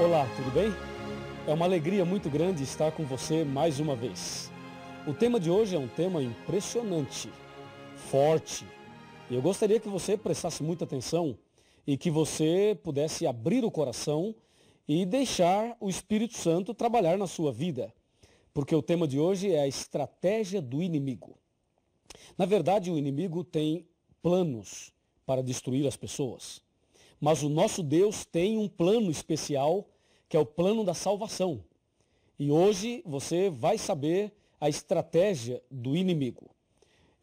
Olá, tudo bem? É uma alegria muito grande estar com você mais uma vez. O tema de hoje é um tema impressionante, forte. E eu gostaria que você prestasse muita atenção e que você pudesse abrir o coração e deixar o Espírito Santo trabalhar na sua vida. Porque o tema de hoje é a estratégia do inimigo. Na verdade, o inimigo tem planos para destruir as pessoas. Mas o nosso Deus tem um plano especial, que é o plano da salvação. E hoje você vai saber a estratégia do inimigo.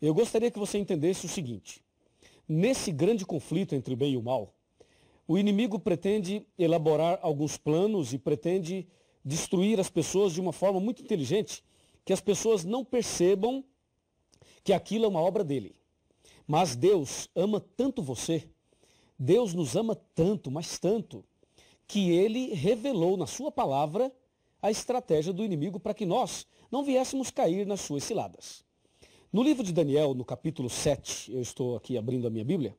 Eu gostaria que você entendesse o seguinte. Nesse grande conflito entre o bem e o mal, o inimigo pretende elaborar alguns planos e pretende destruir as pessoas de uma forma muito inteligente, que as pessoas não percebam que aquilo é uma obra dele. Mas Deus ama tanto você, Deus nos ama tanto, mas tanto, que ele revelou na sua palavra a estratégia do inimigo para que nós não viéssemos cair nas suas ciladas. No livro de Daniel, no capítulo 7, eu estou aqui abrindo a minha Bíblia,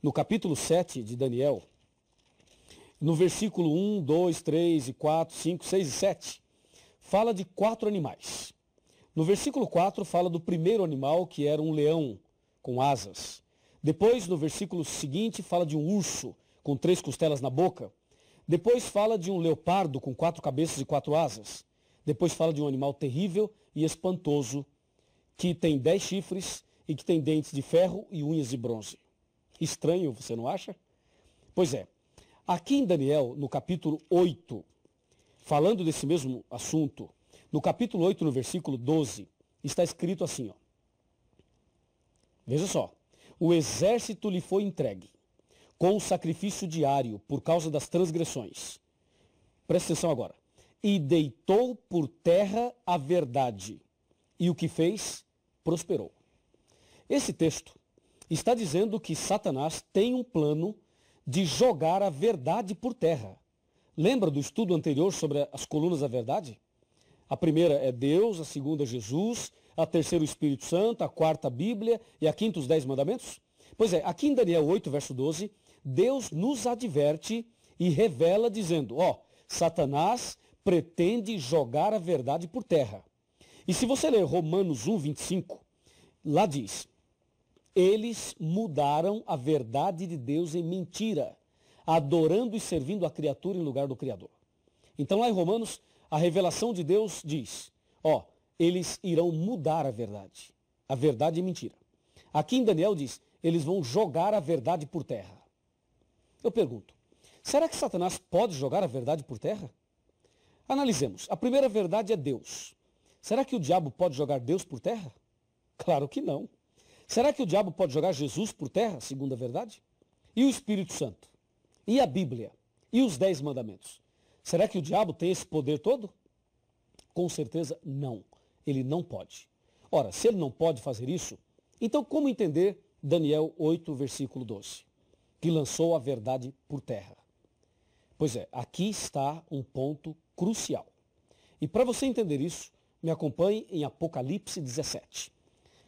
no capítulo 7 de Daniel, no versículo 1, 2, 3, 4, 5, 6 e 7, fala de 4 animais. No versículo 4 fala do primeiro animal, que era um leão com asas. Depois, no versículo seguinte, fala de um urso com 3 costelas na boca. Depois fala de um leopardo com 4 cabeças e 4 asas. Depois fala de um animal terrível e espantoso, que tem 10 chifres e que tem dentes de ferro e unhas de bronze. Estranho, você não acha? Pois é. Aqui em Daniel, no capítulo 8, falando desse mesmo assunto, no capítulo 8, no versículo 12, está escrito assim, ó. Veja só. O exército lhe foi entregue, com o sacrifício diário por causa das transgressões. Presta atenção agora. E deitou por terra a verdade. E o que fez? Prosperou. Esse texto está dizendo que Satanás tem um plano de jogar a verdade por terra. Lembra do estudo anterior sobre as colunas da verdade? A primeira é Deus, a segunda é Jesus, a terceira o Espírito Santo, a quarta a Bíblia e a quinta os 10 mandamentos? Pois é, aqui em Daniel 8, verso 12, Deus nos adverte e revela dizendo, Satanás pretende jogar a verdade por terra. E se você ler Romanos 1, 25, lá diz, eles mudaram a verdade de Deus em mentira, adorando e servindo a criatura em lugar do Criador. Então lá em Romanos, a revelação de Deus diz, eles irão mudar a verdade. A verdade é mentira. Aqui em Daniel diz, eles vão jogar a verdade por terra. Eu pergunto, será que Satanás pode jogar a verdade por terra? Analisemos. A primeira verdade é Deus. Será que o diabo pode jogar Deus por terra? Claro que não. Será que o diabo pode jogar Jesus por terra, segunda verdade? E o Espírito Santo? E a Bíblia? E os 10 mandamentos? Será que o diabo tem esse poder todo? Com certeza não. Ele não pode. Ora, se ele não pode fazer isso, então como entender Daniel 8, versículo 12? Que lançou a verdade por terra. Pois é, aqui está um ponto crucial. E para você entender isso, me acompanhe em Apocalipse 17.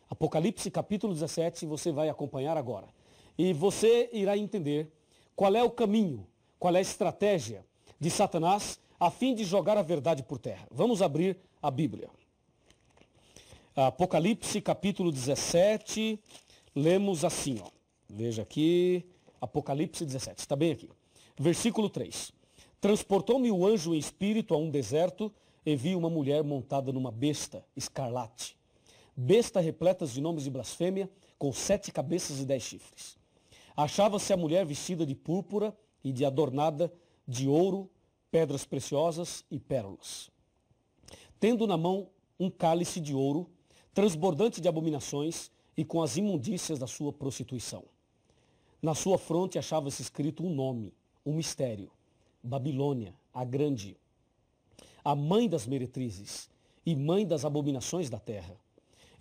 Apocalipse capítulo 17, você vai acompanhar agora. E você irá entender qual é o caminho, qual é a estratégia de Satanás a fim de jogar a verdade por terra. Vamos abrir a Bíblia. Apocalipse capítulo 17, lemos assim, Veja aqui, Apocalipse 17, está bem aqui. Versículo 3. Transportou-me o anjo em espírito a um deserto e vi uma mulher montada numa besta escarlate. Besta repleta de nomes de blasfêmia, com 7 cabeças e 10 chifres. Achava-se a mulher vestida de púrpura e de adornada de ouro, pedras preciosas e pérolas. Tendo na mão um cálice de ouro, transbordante de abominações e com as imundícias da sua prostituição. Na sua fronte achava-se escrito um nome, um mistério, Babilônia, a Grande, a mãe das meretrizes e mãe das abominações da terra.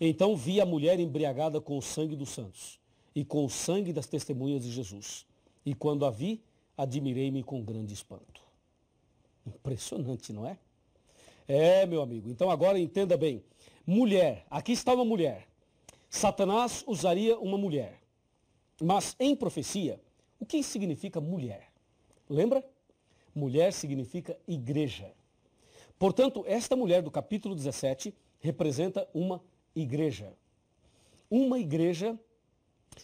Então vi a mulher embriagada com o sangue dos santos e com o sangue das testemunhas de Jesus. E quando a vi, admirei-me com grande espanto. Impressionante, não é? É, meu amigo. Então agora entenda bem. Mulher, aqui está uma mulher. Satanás usaria uma mulher. Mas em profecia, o que significa mulher? Lembra? Mulher significa igreja. Portanto, esta mulher do capítulo 17 representa uma igreja. Uma igreja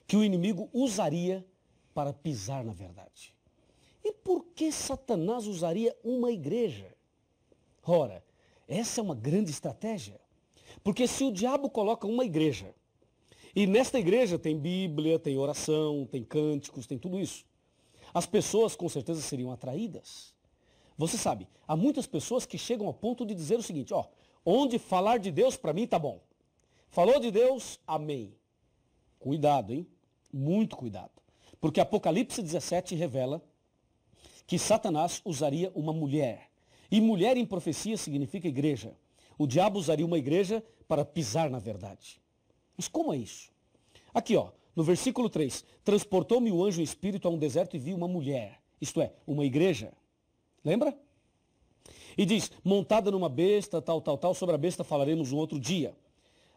que o inimigo usaria para pisar na verdade. E por que Satanás usaria uma igreja? Ora, essa é uma grande estratégia. Porque se o diabo coloca uma igreja, e nesta igreja tem Bíblia, tem oração, tem cânticos, tem tudo isso, as pessoas com certeza seriam atraídas. Você sabe, há muitas pessoas que chegam ao ponto de dizer o seguinte, ó, onde falar de Deus para mim tá bom. Falou de Deus, amém. Cuidado, hein? Muito cuidado. Porque Apocalipse 17 revela que Satanás usaria uma mulher. E mulher em profecia significa igreja. O diabo usaria uma igreja para pisar na verdade. Mas como é isso? Aqui, ó, no versículo 3. Transportou-me o anjo em espírito a um deserto e vi uma mulher. Isto é, uma igreja. Lembra? E diz, montada numa besta, tal, sobre a besta falaremos um outro dia.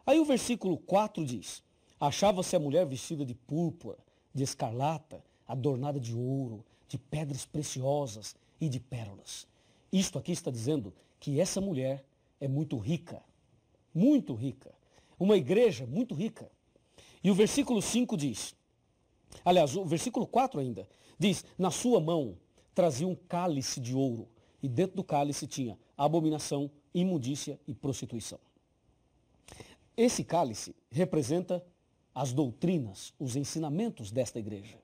Aí o versículo 4 diz, achava-se a mulher vestida de púrpura, de escarlata, adornada de ouro, de pedras preciosas e de pérolas. Isto aqui está dizendo que essa mulher é muito rica. Muito rica. Uma igreja muito rica. E o versículo 5 diz, aliás, o versículo 4 ainda, diz, na sua mão trazia um cálice de ouro, e dentro do cálice tinha abominação, imundícia e prostituição. Esse cálice representa as doutrinas, os ensinamentos desta igreja.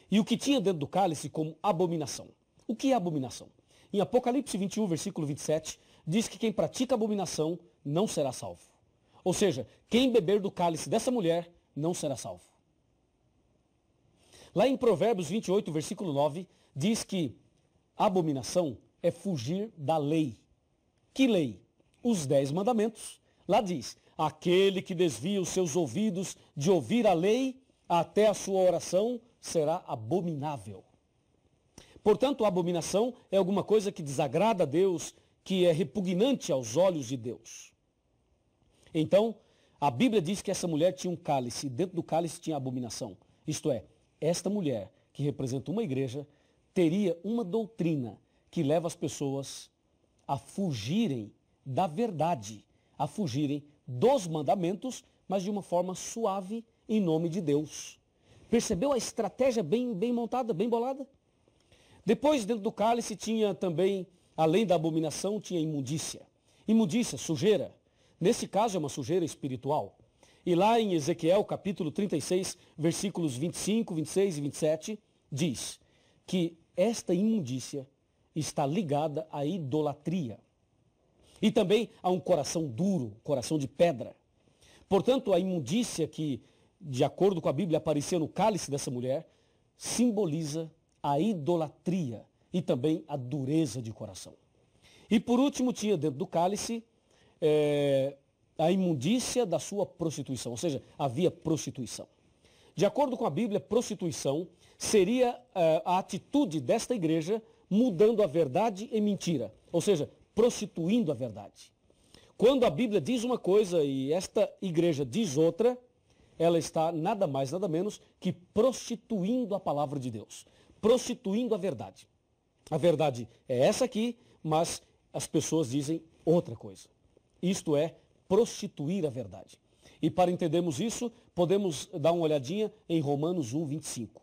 E o que tinha dentro do cálice como abominação. O que é abominação? Em Apocalipse 21, versículo 27, diz que quem pratica abominação não será salvo. Ou seja, quem beber do cálice dessa mulher não será salvo. Lá em Provérbios 28, versículo 9, diz que abominação é fugir da lei. Que lei? Os 10 mandamentos. Lá diz, aquele que desvia os seus ouvidos de ouvir a lei, até a sua oração será abominável. Portanto, a abominação é alguma coisa que desagrada a Deus, que é repugnante aos olhos de Deus. Então, a Bíblia diz que essa mulher tinha um cálice, e dentro do cálice tinha abominação. Isto é, esta mulher, que representa uma igreja, teria uma doutrina que leva as pessoas a fugirem da verdade, a fugirem dos mandamentos, mas de uma forma suave, em nome de Deus. Percebeu a estratégia bem montada, bem bolada? Depois, dentro do cálice, tinha também, além da abominação, tinha imundícia. Imundícia, sujeira. Nesse caso, é uma sujeira espiritual. E lá em Ezequiel, capítulo 36, versículos 25, 26 e 27, diz que esta imundícia está ligada à idolatria. E também a um coração duro, coração de pedra. Portanto, a imundícia que, de acordo com a Bíblia, aparecia no cálice dessa mulher, simboliza a idolatria e também a dureza de coração. E por último, tinha dentro do cálice a imundícia da sua prostituição, ou seja, havia prostituição. De acordo com a Bíblia, prostituição seria a atitude desta igreja mudando a verdade em mentira, ou seja, prostituindo a verdade. Quando a Bíblia diz uma coisa e esta igreja diz outra, ela está nada mais, nada menos que prostituindo a palavra de Deus, prostituindo a verdade. A verdade é essa aqui, mas as pessoas dizem outra coisa. Isto é, prostituir a verdade. E para entendermos isso, podemos dar uma olhadinha em Romanos 1, 25,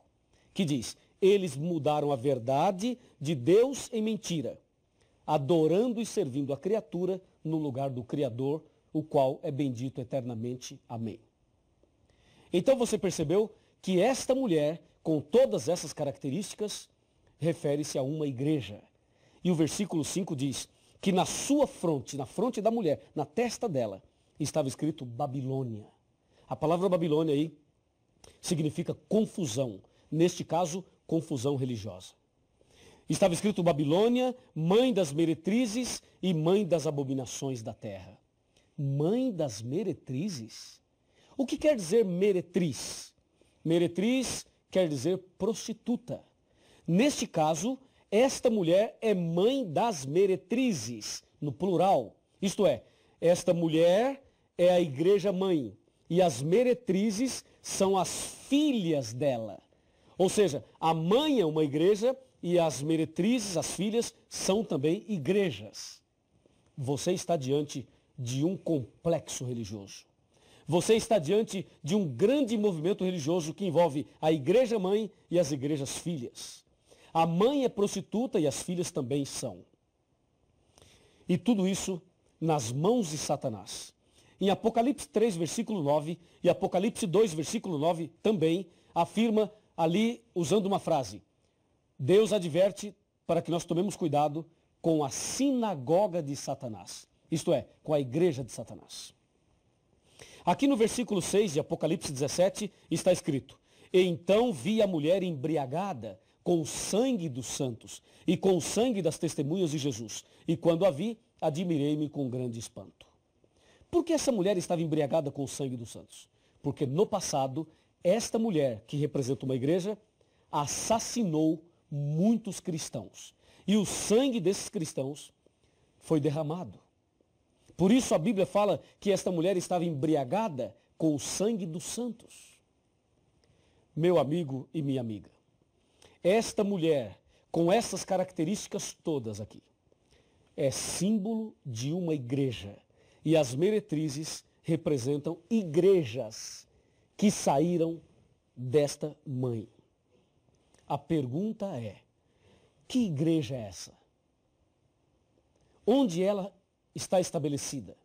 que diz, eles mudaram a verdade de Deus em mentira, adorando e servindo a criatura no lugar do Criador, o qual é bendito eternamente. Amém. Então você percebeu que esta mulher, com todas essas características, refere-se a uma igreja. E o versículo 5 diz que na sua fronte, na fronte da mulher, na testa dela, estava escrito Babilônia. A palavra Babilônia aí significa confusão. Neste caso, confusão religiosa. Estava escrito Babilônia, mãe das meretrizes e mãe das abominações da terra. Mãe das meretrizes? O que quer dizer meretriz? Meretriz quer dizer prostituta. Neste caso, esta mulher é mãe das meretrizes, no plural. Isto é, esta mulher é a igreja mãe e as meretrizes são as filhas dela. Ou seja, a mãe é uma igreja e as meretrizes, as filhas, são também igrejas. Você está diante de um complexo religioso. Você está diante de um grande movimento religioso que envolve a igreja mãe e as igrejas filhas. A mãe é prostituta e as filhas também são. E tudo isso nas mãos de Satanás. Em Apocalipse 3, versículo 9 e Apocalipse 2, versículo 9 também afirma ali, usando uma frase, Deus adverte para que nós tomemos cuidado com a sinagoga de Satanás. Isto é, com a igreja de Satanás. Aqui no versículo 6 de Apocalipse 17 está escrito, E então vi a mulher embriagada com o sangue dos santos e com o sangue das testemunhas de Jesus. E quando a vi, admirei-me com grande espanto. Por que essa mulher estava embriagada com o sangue dos santos? Porque no passado, esta mulher, que representa uma igreja, assassinou muitos cristãos. E o sangue desses cristãos foi derramado. Por isso a Bíblia fala que esta mulher estava embriagada com o sangue dos santos. Meu amigo e minha amiga, esta mulher, com essas características todas aqui, é símbolo de uma igreja. E as meretrizes representam igrejas que saíram desta mãe. A pergunta é, que igreja é essa? Onde ela está estabelecida?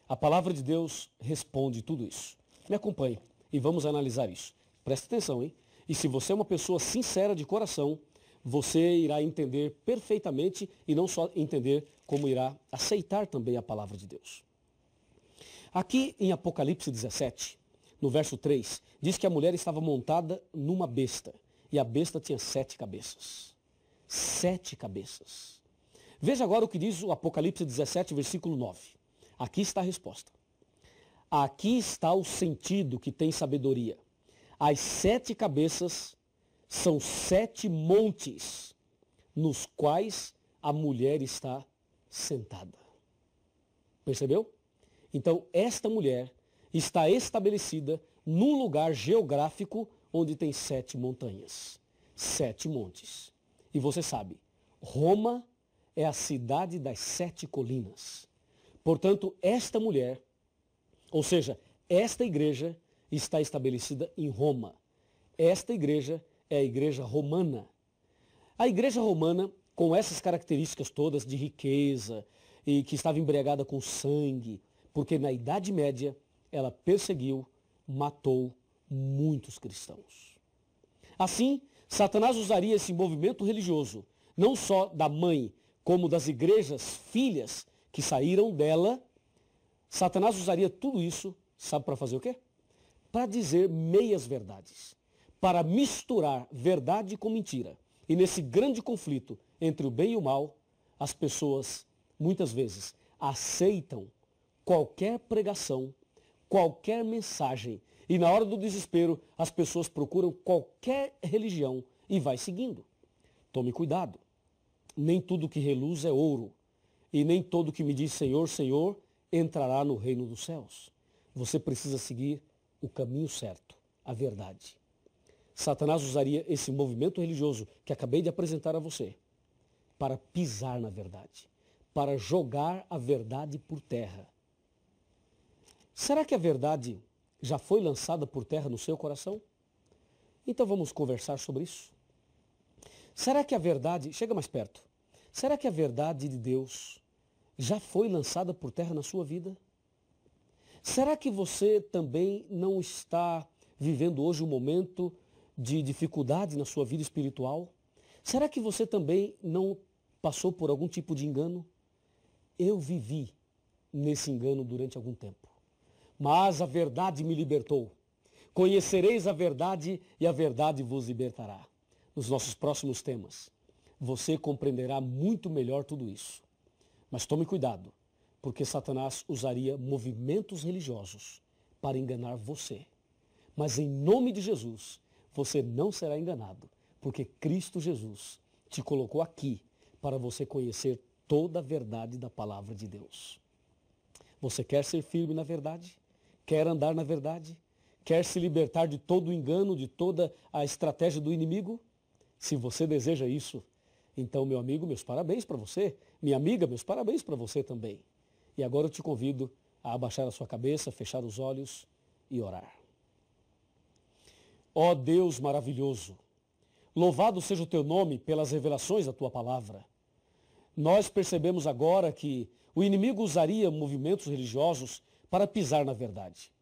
A palavra de Deus responde tudo isso. Me acompanhe e vamos analisar isso. Preste atenção, hein? E se você é uma pessoa sincera de coração, você irá entender perfeitamente e não só entender, como irá aceitar também a palavra de Deus. Aqui em Apocalipse 17, no verso 3, diz que a mulher estava montada numa besta e a besta tinha 7 cabeças. 7 cabeças. Veja agora o que diz o Apocalipse 17, versículo 9. Aqui está a resposta. Aqui está o sentido que tem sabedoria. As 7 cabeças são 7 montes nos quais a mulher está sentada. Percebeu? Então, esta mulher está estabelecida num lugar geográfico onde tem 7 montanhas. 7 montes. E você sabe, Roma é a cidade das 7 colinas. Portanto, esta mulher, ou seja, esta igreja está estabelecida em Roma. Esta igreja é a igreja romana. A igreja romana, com essas características todas de riqueza e que estava embriagada com sangue, porque na Idade Média ela perseguiu, matou muitos cristãos. Assim, Satanás usaria esse movimento religioso, não só da mãe, como das igrejas filhas que saíram dela. Satanás usaria tudo isso, sabe para fazer o quê? Para dizer meias verdades, para misturar verdade com mentira. E nesse grande conflito entre o bem e o mal, as pessoas, muitas vezes, aceitam qualquer pregação, qualquer mensagem. E na hora do desespero, as pessoas procuram qualquer religião e vai seguindo. Tome cuidado. Nem tudo que reluz é ouro. E nem todo que me diz Senhor, Senhor, entrará no reino dos céus. Você precisa seguir o caminho certo, a verdade. Satanás usaria esse movimento religioso que acabei de apresentar a você para pisar na verdade, para jogar a verdade por terra. Será que a verdade já foi lançada por terra no seu coração? Então vamos conversar sobre isso. Será que a verdade, chega mais perto, será que a verdade de Deus já foi lançada por terra na sua vida? Será que você também não está vivendo hoje um momento de dificuldade na sua vida espiritual? Será que você também não passou por algum tipo de engano? Eu vivi nesse engano durante algum tempo. Mas a verdade me libertou. Conhecereis a verdade e a verdade vos libertará. Nos nossos próximos temas, você compreenderá muito melhor tudo isso. Mas tome cuidado, porque Satanás usaria movimentos religiosos para enganar você. Mas em nome de Jesus, você não será enganado, porque Cristo Jesus te colocou aqui para você conhecer toda a verdade da palavra de Deus. Você quer ser firme na verdade? Quer andar na verdade? Quer se libertar de todo o engano, de toda a estratégia do inimigo? Se você deseja isso, Então, meu amigo, meus parabéns para você. Minha amiga, meus parabéns para você também. E agora eu te convido a abaixar a sua cabeça, fechar os olhos e orar. Ó Deus maravilhoso, louvado seja o teu nome pelas revelações da tua palavra. Nós percebemos agora que o inimigo usaria movimentos religiosos para pisar na verdade.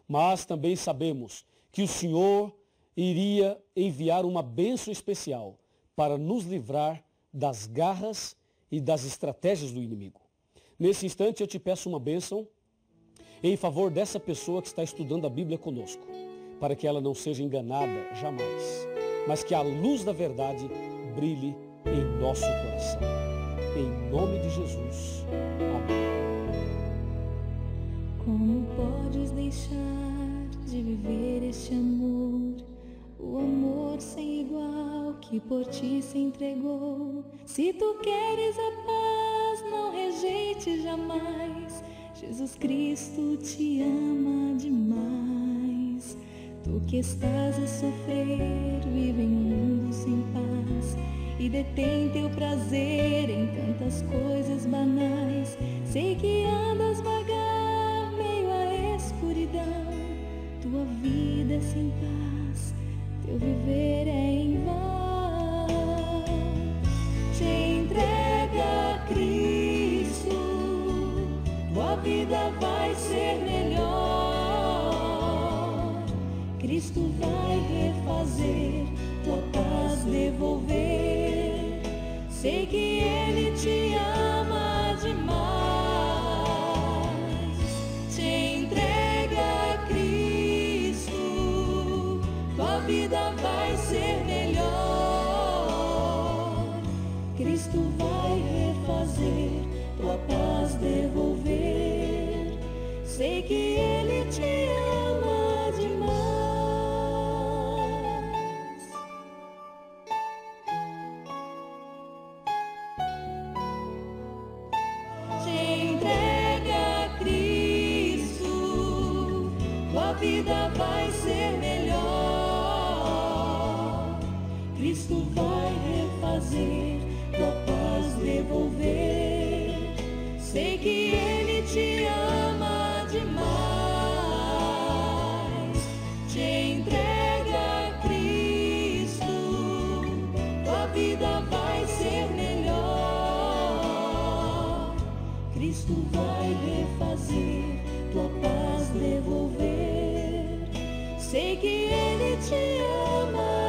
Mas também sabemos que o Senhor iria enviar uma bênção especial para nos livrar das garras e das estratégias do inimigo. Nesse instante eu te peço uma bênção em favor dessa pessoa que está estudando a Bíblia conosco, para que ela não seja enganada jamais, mas que a luz da verdade brilhe em nosso coração. Em nome de Jesus. Amém. Como podes deixar de viver este amor, o amor sem igual que por ti se entregou? Se tu queres a paz, não rejeite jamais. Jesus Cristo te ama demais. Tu que estás a sofrer, vive em um mundo sem paz e detém teu prazer em tantas coisas banais. Sei que andas vagar meio à escuridão, tua vida é sem paz, teu viver é em vão. Te entrega a Cristo, tua vida vai ser melhor. Cristo vai refazer, tua paz devolver. Sei que Ele te ama demais. Te entrega a Cristo, tua vida vai ser melhor. Cristo vai refazer, tua paz devolver. Sei que Ele te ama demais. Tua vida vai ser melhor. Cristo vai refazer, tua paz devolver. Sei que Ele te ama demais. Te entrega a Cristo, tua vida vai ser melhor. Cristo vai refazer, tua paz devolver. Sei que Ele te ama.